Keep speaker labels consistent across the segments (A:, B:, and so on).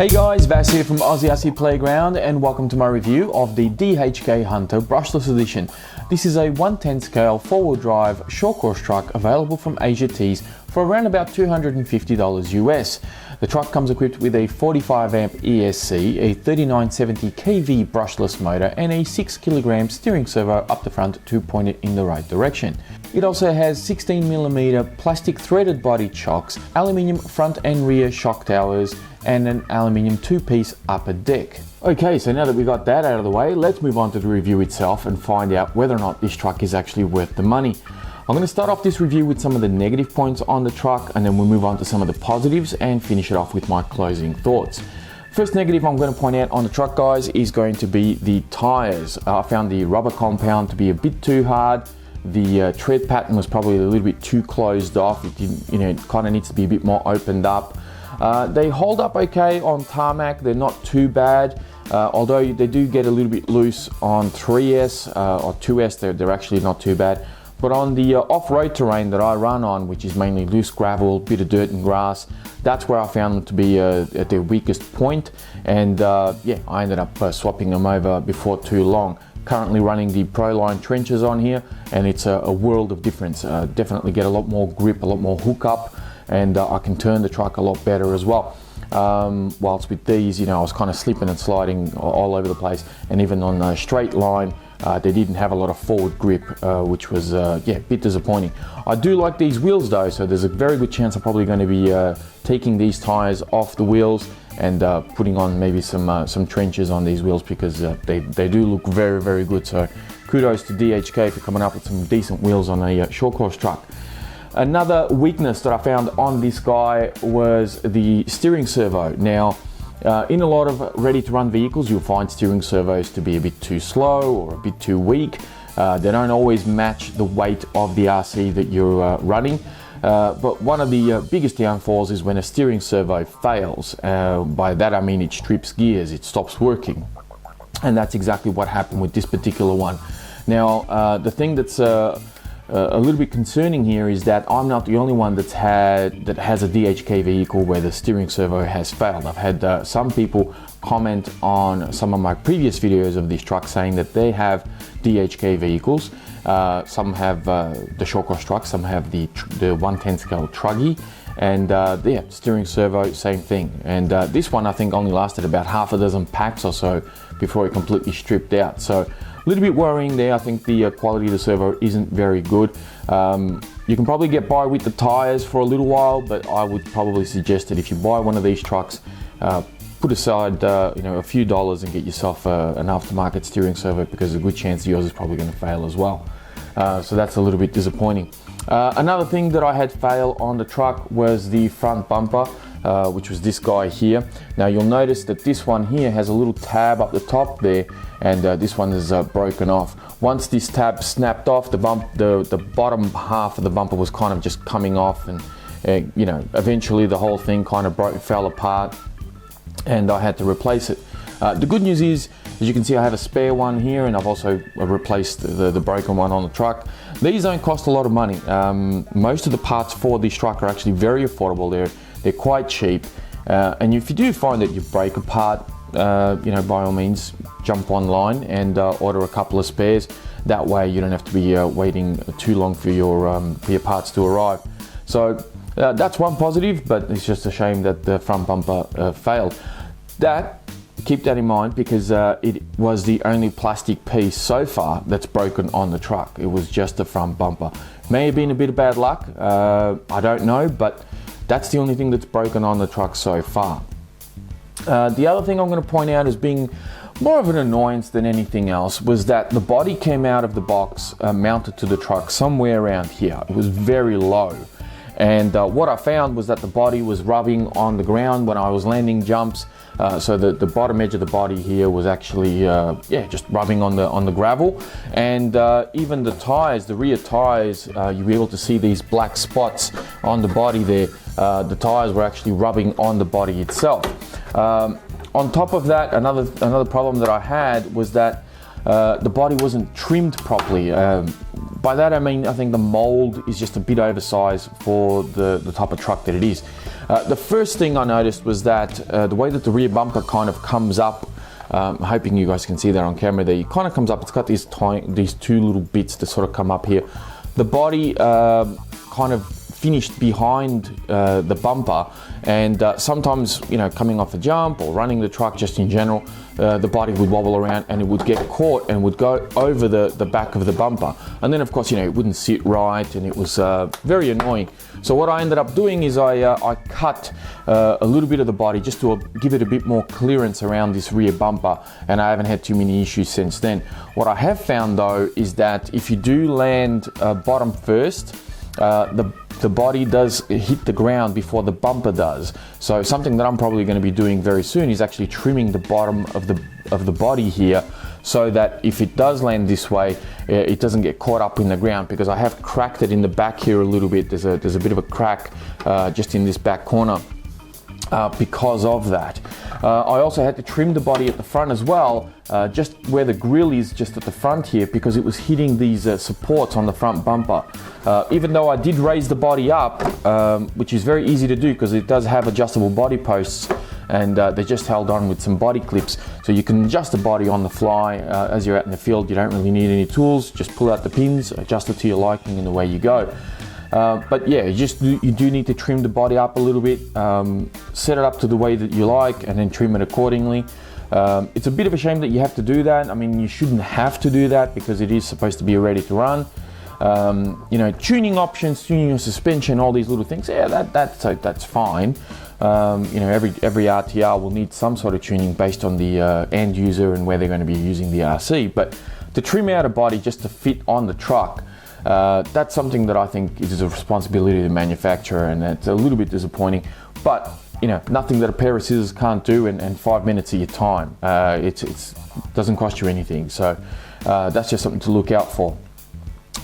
A: Hey guys, Vass here from Aussie Playground and welcome to my review of the DHK Hunter Brushless Edition. This is a 110 scale 4-wheel drive short course truck available from Asiatees for around about $250 US. The truck comes equipped with a 45 amp ESC, a 3970 kV brushless motor and a 6 kg steering servo up the front to point it in the right direction. It also has 16mm plastic threaded body chocks, aluminium front and rear shock towers and an aluminium 2-piece upper deck. Okay, so now that we got that out of the way, let's move on to the review itself and find out whether or not this truck is actually worth the money. I'm going to start off this review with some of the negative points on the truck and then we'll move on to some of the positives and finish it off with my closing thoughts. First negative I'm going to point out on the truck, guys, is going to be the tires. I found the rubber compound to be a bit too hard. The tread pattern was probably a little bit too closed off. It didn't, it kind of needs to be a bit more opened up. They hold up okay on tarmac, they're not too bad, although they do get a little bit loose on 3S or 2S, they're actually not too bad. But on the off-road terrain that I run on, which is mainly loose gravel, bit of dirt and grass, that's where I found them to be at their weakest point. And yeah, I ended up swapping them over before too long. Currently running the Proline trenches on here and it's a world of difference. Definitely get a lot more grip, a lot more hookup, and I can turn the truck a lot better as well. Whilst with these, I was kind of slipping and sliding all over the place, and even on a straight line, they didn't have a lot of forward grip, which was yeah, a bit disappointing. I do like these wheels though, so there's a very good chance I'm probably going to be taking these tires off the wheels and putting on maybe some trenches on these wheels, because they do look very, very good. So kudos to DHK for coming up with some decent wheels on a short course truck. Another weakness that I found on this guy was the steering servo. Now, in a lot of ready-to-run vehicles, you'll find steering servos to be a bit too slow or a bit too weak. They don't always match the weight of the RC that you're running. But one of the biggest downfalls is when a steering servo fails. By that I mean it strips gears, it stops working. And that's exactly what happened with this particular one. Now, the thing that's a little bit concerning here is that I'm not the only one that has a DHK vehicle where the steering servo has failed. I've had some people comment on some of my previous videos of this truck saying that they have DHK vehicles. Some have the short course truck, some have the 110 scale truggy, and yeah, steering servo, same thing. And this one I think only lasted about half a dozen packs or so before it completely stripped out. So a little bit worrying there. I think the quality of the servo isn't very good. You can probably get by with the tires for a little while, but I would probably suggest that if you buy one of these trucks, put aside a few dollars and get yourself an aftermarket steering servo, because there's a good chance yours is probably going to fail as well. So that's a little bit disappointing. Another thing that I had fail on the truck was the front bumper, which was this guy here. Now you'll notice that this one here has a little tab up the top there, and this one is broken off. Once this tab snapped off, the bottom half of the bumper was kind of just coming off, and eventually the whole thing kind of fell apart, and I had to replace it. The good news is, as you can see, I have a spare one here, and I've also replaced the broken one on the truck. These don't cost a lot of money. Most of the parts for this truck are actually very affordable. They're quite cheap, and if you do find that you break a part, by all means jump online and order a couple of spares. That way you don't have to be waiting too long for your parts to arrive. So that's one positive, but it's just a shame that the front bumper failed. Keep that in mind, because it was the only plastic piece so far that's broken on the truck. It was just the front bumper. May have been a bit of bad luck, I don't know, but that's the only thing that's broken on the truck so far. The other thing I'm going to point out as being more of an annoyance than anything else was that the body came out of the box mounted to the truck somewhere around here. It was very low. And what I found was that the body was rubbing on the ground when I was landing jumps. So the bottom edge of the body here was actually just rubbing on the gravel. And even the tires, the rear tires, you'll be able to see these black spots on the body there. The tires were actually rubbing on the body itself. On top of that, another problem that I had was that the body wasn't trimmed properly. By that I mean, I think the mold is just a bit oversized for the type of truck that it is. The first thing I noticed was that the way that the rear bumper kind of comes up, hoping you guys can see that on camera there, it kind of comes up, it's got these two little bits that sort of come up here. The body kind of finished behind the bumper, and sometimes, you know, coming off a jump or running the truck just in general, the body would wobble around and it would get caught and would go over the back of the bumper, and then of course, you know, it wouldn't sit right, and it was very annoying. So what I ended up doing is I cut a little bit of the body just to give it a bit more clearance around this rear bumper, and I haven't had too many issues since then. What I have found though is that if you do land bottom first, the body does hit the ground before the bumper does. So something that I'm probably going to be doing very soon is actually trimming the bottom of the body here, so that if it does land this way, it doesn't get caught up in the ground, because I have cracked it in the back here a little bit. There's a bit of a crack just in this back corner because of that. I also had to trim the body at the front as well, just where the grille is, just at the front here, because it was hitting these supports on the front bumper. Even though I did raise the body up, which is very easy to do because it does have adjustable body posts, and they're just held on with some body clips, so you can adjust the body on the fly as you're out in the field. You don't really need any tools, just pull out the pins, adjust it to your liking, and away you go. But yeah, you do need to trim the body up a little bit, set it up to the way that you like, and then trim it accordingly. It's a bit of a shame that you have to do that. I mean, you shouldn't have to do that because it is supposed to be ready to run. You know, tuning options, tuning your suspension, all these little things, yeah, that's fine. You know, every RTR will need some sort of tuning based on the end user and where they're going to be using the RC. But to trim out a body just to fit on the truck, that's something that I think is a responsibility of the manufacturer, and it's a little bit disappointing. But you know, nothing that a pair of scissors can't do in 5 minutes of your time. It doesn't cost you anything, so that's just something to look out for.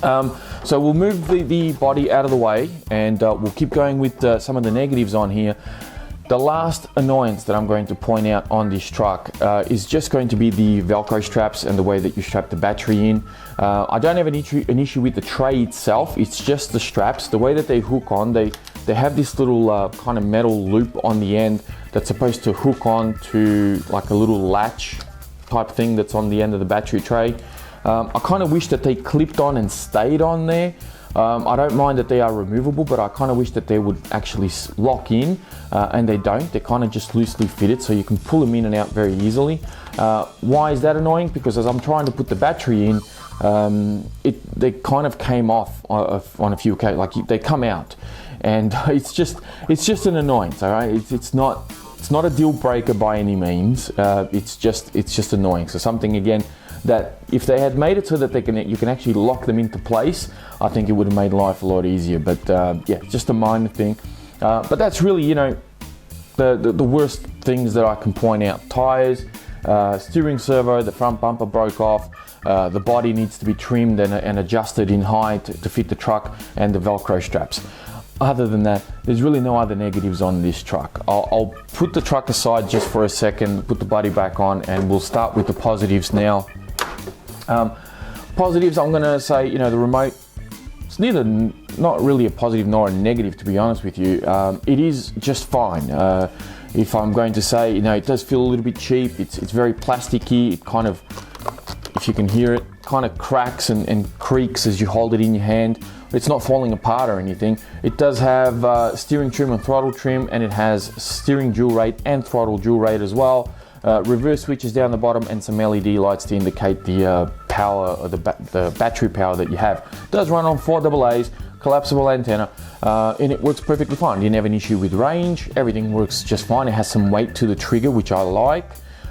A: So we'll move the body out of the way, and we'll keep going with some of the negatives on here. The last annoyance that I'm going to point out on this truck is just going to be the Velcro straps and the way that you strap the battery in. I don't have an issue with the tray itself, it's just the straps. The way that they hook on, they have this little kind of metal loop on the end that's supposed to hook on to like a little latch type thing that's on the end of the battery tray. I kind of wish that they clipped on and stayed on there. I don't mind that they are removable, but I kind of wish that they would actually lock in, and they don't. They're kind of just loosely fitted, so you can pull them in and out very easily. Why is that annoying? Because as I'm trying to put the battery in, they kind of came off on a few occasions, like they come out, and it's just an annoyance. All right, it's not a deal breaker by any means. It's just annoying. So something again that if they had made it so that you can actually lock them into place, I think it would have made life a lot easier. But yeah, just a minor thing. But that's really, you know, the worst things that I can point out. Tires, steering servo, the front bumper broke off, the body needs to be trimmed and adjusted in height to fit the truck, and the Velcro straps. Other than that, there's really no other negatives on this truck. I'll put the truck aside just for a second, put the body back on, and we'll start with the positives now. Positives, I'm gonna say, you know, the remote, it's not really a positive nor a negative, to be honest with you. It is just fine. If I'm going to say, you know, it does feel a little bit cheap. It's very plasticky. It kind of, if you can hear it, kind of cracks and creaks as you hold it in your hand. It's not falling apart or anything. It does have steering trim and throttle trim, and it has steering dual rate and throttle dual rate as well. Reverse switches down the bottom, and some LED lights to indicate the power or the battery power that you have. It does run on 4 AA's, collapsible antenna, and it works perfectly fine. You didn't have an issue with range. Everything works just fine. It has some weight to the trigger, which I like.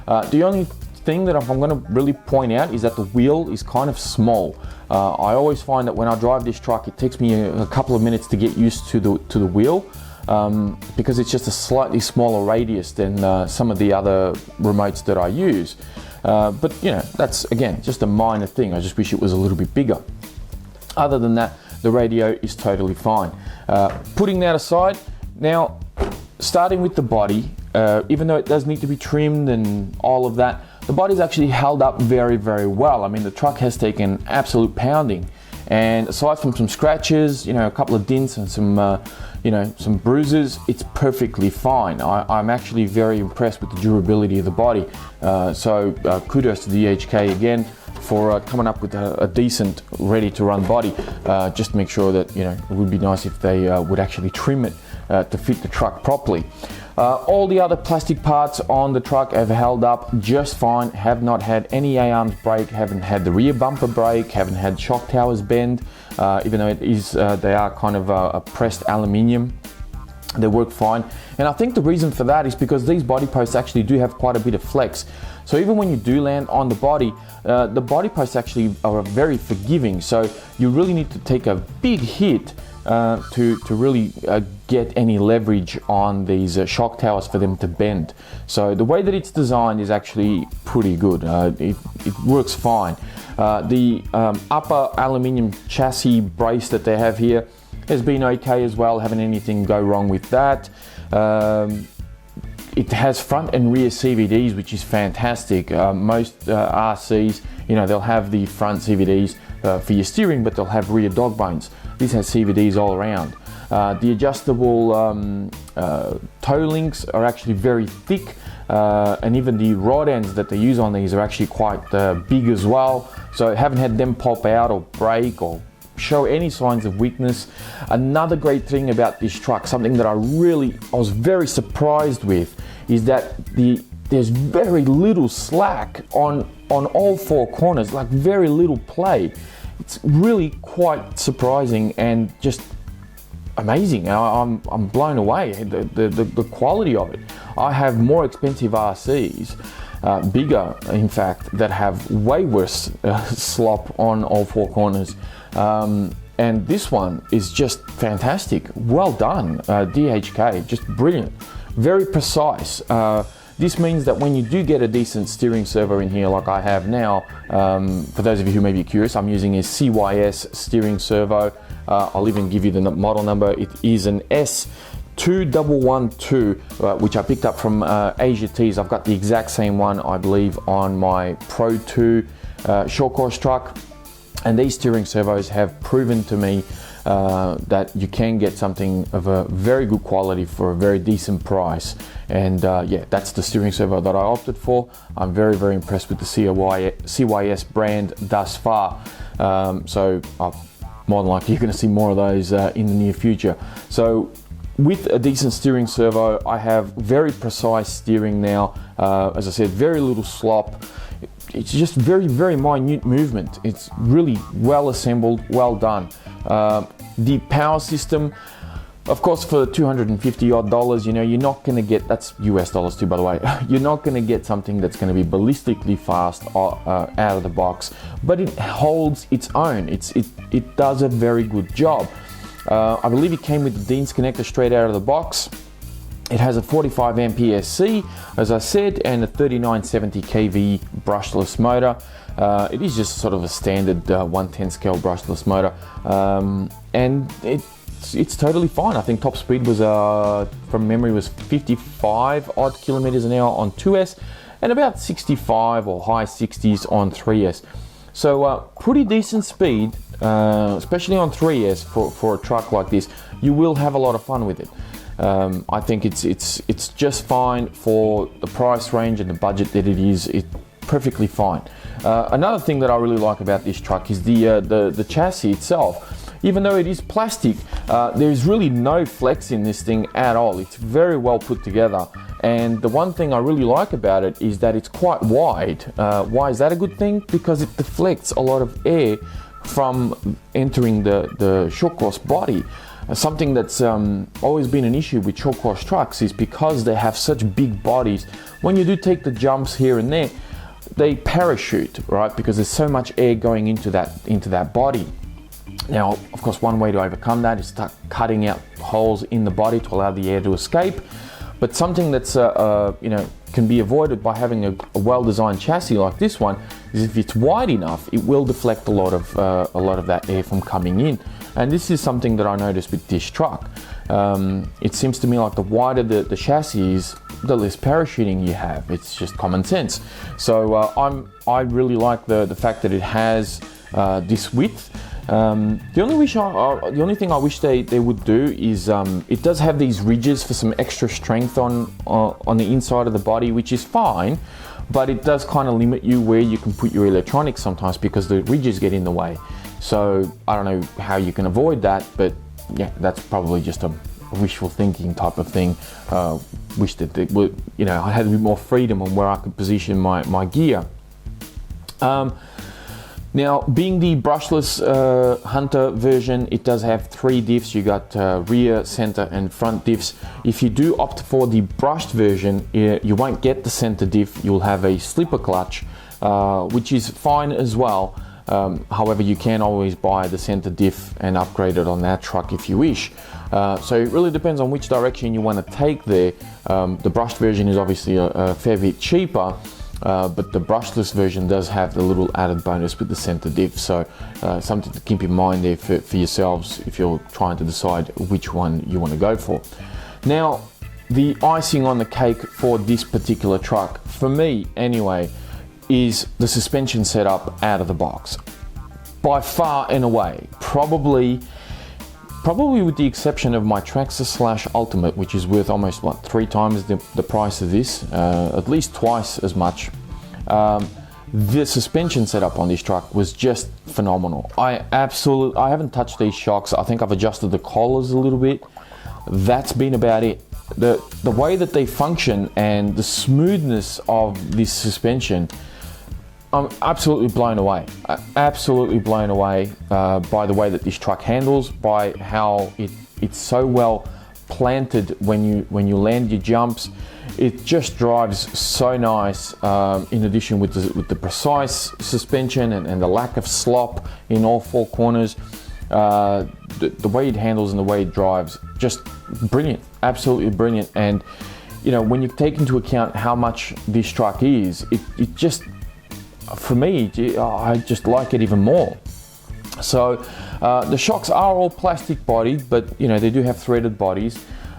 A: The only thing that I'm going to really point out is that the wheel is kind of small. I always find that when I drive this truck, it takes me a couple of minutes to get used to the wheel. Because it's just a slightly smaller radius than some of the other remotes that I use. But you know, that's again just a minor thing. I just wish it was a little bit bigger. Other than that, the radio is totally fine. Putting that aside, now starting with the body, even though it does need to be trimmed and all of that, the body's actually held up very, very well. I mean, the truck has taken absolute pounding, And aside from some scratches, a couple of dents and some bruises, it's perfectly fine. I'm actually very impressed with the durability of the body. So kudos to DHK again for coming up with a decent, ready-to-run body. Just make sure that it would be nice if they would actually trim it to fit the truck properly. All the other plastic parts on the truck have held up just fine. Have not had any A-arms break, haven't had the rear bumper break, haven't had shock towers bend, even though they are kind of a pressed aluminium. They work fine. And I think the reason for that is because these body posts actually do have quite a bit of flex. So even when you do land on the body posts actually are very forgiving. So you really need to take a big hit to really get any leverage on these shock towers for them to bend. So the way that it's designed is actually pretty good. It works fine. The upper aluminium chassis brace that they have here has been okay as well. Haven't anything go wrong with that. It has front and rear CVDs, which is fantastic. Most RCs, they'll have the front CVDs for your steering, but they'll have rear dog bones. This has CVDs all around. The adjustable toe links are actually very thick, and even the rod ends that they use on these are actually quite big as well. So I haven't had them pop out or break or show any signs of weakness. Another great thing about this truck, something that I was very surprised with, is that there's very little slack on all four corners, like very little play. It's really quite surprising and just amazing. I'm blown away, the quality of it. I have more expensive RCs, bigger in fact, that have way worse slop on all four corners. And this one is just fantastic. Well done, DHK, just brilliant. Very precise. This means that when you do get a decent steering servo in here like I have now, for those of you who may be curious, I'm using a CYS steering servo. I'll even give you the model number. It is an S2112, which I picked up from Asiatees. I've got the exact same one, I believe, on my Pro 2 short course truck. And these steering servos have proven to me that you can get something of a very good quality for a very decent price. And yeah, that's the steering servo that I opted for. I'm very, very impressed with the CYS brand thus far. So more than likely you're going to see more of those in the near future. So with a decent steering servo, I have very precise steering now. As I said, very little slop. It's just very, very minute movement. It's really well assembled, well done. The power system, of course, for $250 odd, you're not going to get, that's US dollars too, by the way, you're not going to get something that's going to be ballistically fast out of the box, but it holds its own. It does a very good job. I believe it came with the Dean's connector straight out of the box. It has a 45 amp ESC, as I said, and a 3970 kV brushless motor. It is just sort of a standard 110 scale brushless motor, and it's totally fine. I think top speed was, from memory, was 55 odd kilometers an hour on 2S, and about 65 or high 60s on 3S. So pretty decent speed, especially on 3S for a truck like this. You will have a lot of fun with it. I think it's just fine for the price range and the budget that it is. It's perfectly fine. Another thing that I really like about this truck is the chassis itself. Even though it is plastic, there's really no flex in this thing at all. It's very well put together. And the one thing I really like about it is that it's quite wide. Why is that a good thing? Because it deflects a lot of air from entering the short course body. Something that's always been an issue with short course trucks is because they have such big bodies. When you do take the jumps here and there, they parachute, right? Because there's so much air going into that body. Now, of course, one way to overcome that is start cutting out holes in the body to allow the air to escape. But something that's can be avoided by having a well-designed chassis like this one is if it's wide enough, it will deflect a lot of that air from coming in. And this is something that I noticed with this truck. It seems to me like the wider the chassis is, the less parachuting you have. It's just common sense. So I really like the fact that it has this width. The only thing I wish they would do is it does have these ridges for some extra strength on the inside of the body, which is fine, but it does kind of limit you where you can put your electronics sometimes because the ridges get in the way. So I don't know how you can avoid that, but yeah, that's probably just a wishful thinking type of thing. Wish that they would, you know, I had a bit more freedom on where I could position my gear. Now, being the brushless Hunter version, it does have 3 diffs. You got rear, center, and front diffs. If you do opt for the brushed version, you won't get the center diff. You'll have a slipper clutch, which is fine as well. However, you can always buy the center diff and upgrade it on that truck if you wish. So it really depends on which direction you want to take there. The brushed version is obviously a fair bit cheaper. But the brushless version does have the little added bonus with the center diff, so something to keep in mind there for yourselves if you're trying to decide which one you want to go for. Now, the icing on the cake for this particular truck, for me anyway, is the suspension setup out of the box. By far and away, probably with the exception of my Traxxas / Ultimate, which is worth almost, what, 3 times the price of this, at least twice as much. The suspension setup on this truck was just phenomenal. I haven't touched these shocks. I think I've adjusted the collars a little bit. That's been about it. The way that they function and the smoothness of this suspension, I'm absolutely blown away. Absolutely blown away by the way that this truck handles, by how it's so well planted when you land your jumps. It just drives so nice. In addition with the precise suspension and the lack of slop in all 4 corners, the way it handles and the way it drives, just brilliant. Absolutely brilliant. And you know, when you take into account how much this truck is, it just, for me, I just like it even more. So the shocks are all plastic bodied, but you know, they do have threaded bodies.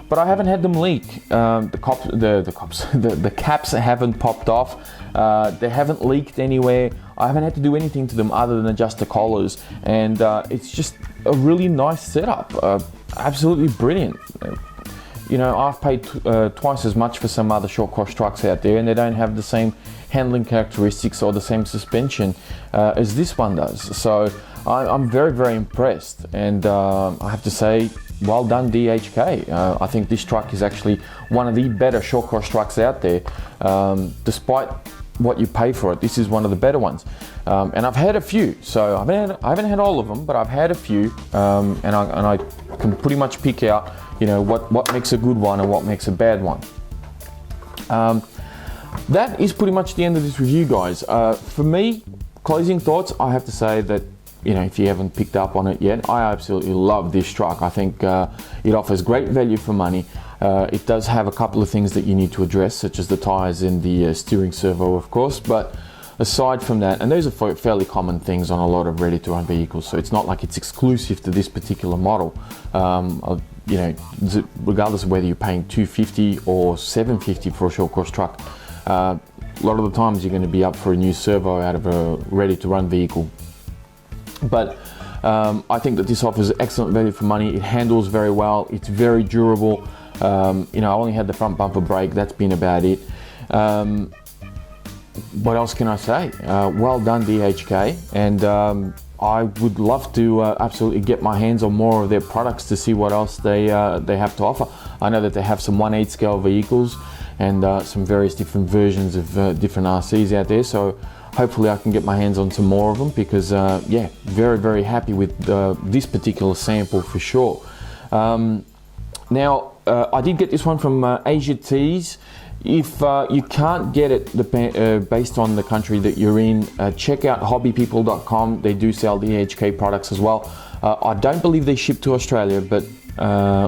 A: But I haven't had them leak. The caps haven't popped off. They haven't leaked anywhere. I haven't had to do anything to them other than adjust the collars, and it's just a really nice setup. Absolutely brilliant. You know, I've paid twice as much for some other short cross trucks out there, and they don't have the same handling characteristics or the same suspension as this one does. So I'm very, very impressed, and I have to say, well done DHK. I think this truck is actually one of the better short cross trucks out there. Despite what you pay for it, this is one of the better ones. And I've had a few, so I haven't had all of them, but I've had a few, and I can pretty much pick out, you know, what makes a good one and what makes a bad one. That is pretty much the end of this review, guys. For me, closing thoughts, I have to say that, you know, if you haven't picked up on it yet, I absolutely love this truck. I think it offers great value for money. It does have a couple of things that you need to address, such as the tires and the steering servo, of course, but aside from that, and those are fairly common things on a lot of ready-to-run vehicles, so it's not like it's exclusive to this particular model. You know, regardless of whether you're paying $250 or $750 for a short course truck, a lot of the times you're going to be up for a new servo out of a ready-to-run vehicle. But I think that this offers excellent value for money. It handles very well. It's very durable. You know, I only had the front bumper brake. That's been about it. What else can I say? Well done, DHK. And I would love to absolutely get my hands on more of their products to see what else they have to offer. I know that they have some 1/8 scale vehicles and some various different versions of different RCs out there. So hopefully I can get my hands on some more of them because, yeah, very, very happy with this particular sample for sure. Now, I did get this one from Asiatees. If you can't get it based on the country that you're in, check out hobbypeople.com. They do sell DHK products as well. I don't believe they ship to Australia, but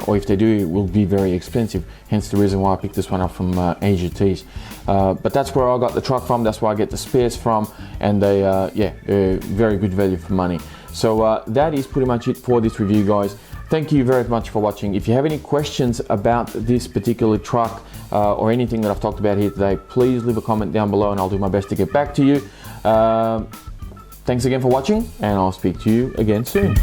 A: or if they do, it will be very expensive. Hence the reason why I picked this one up from Asiatees. But that's where I got the truck from. That's where I get the spares from, and they, yeah, very good value for money. So that is pretty much it for this review, guys. Thank you very much for watching. If you have any questions about this particular truck or anything that I've talked about here today, please leave a comment down below and I'll do my best to get back to you. Thanks again for watching, and I'll speak to you again soon.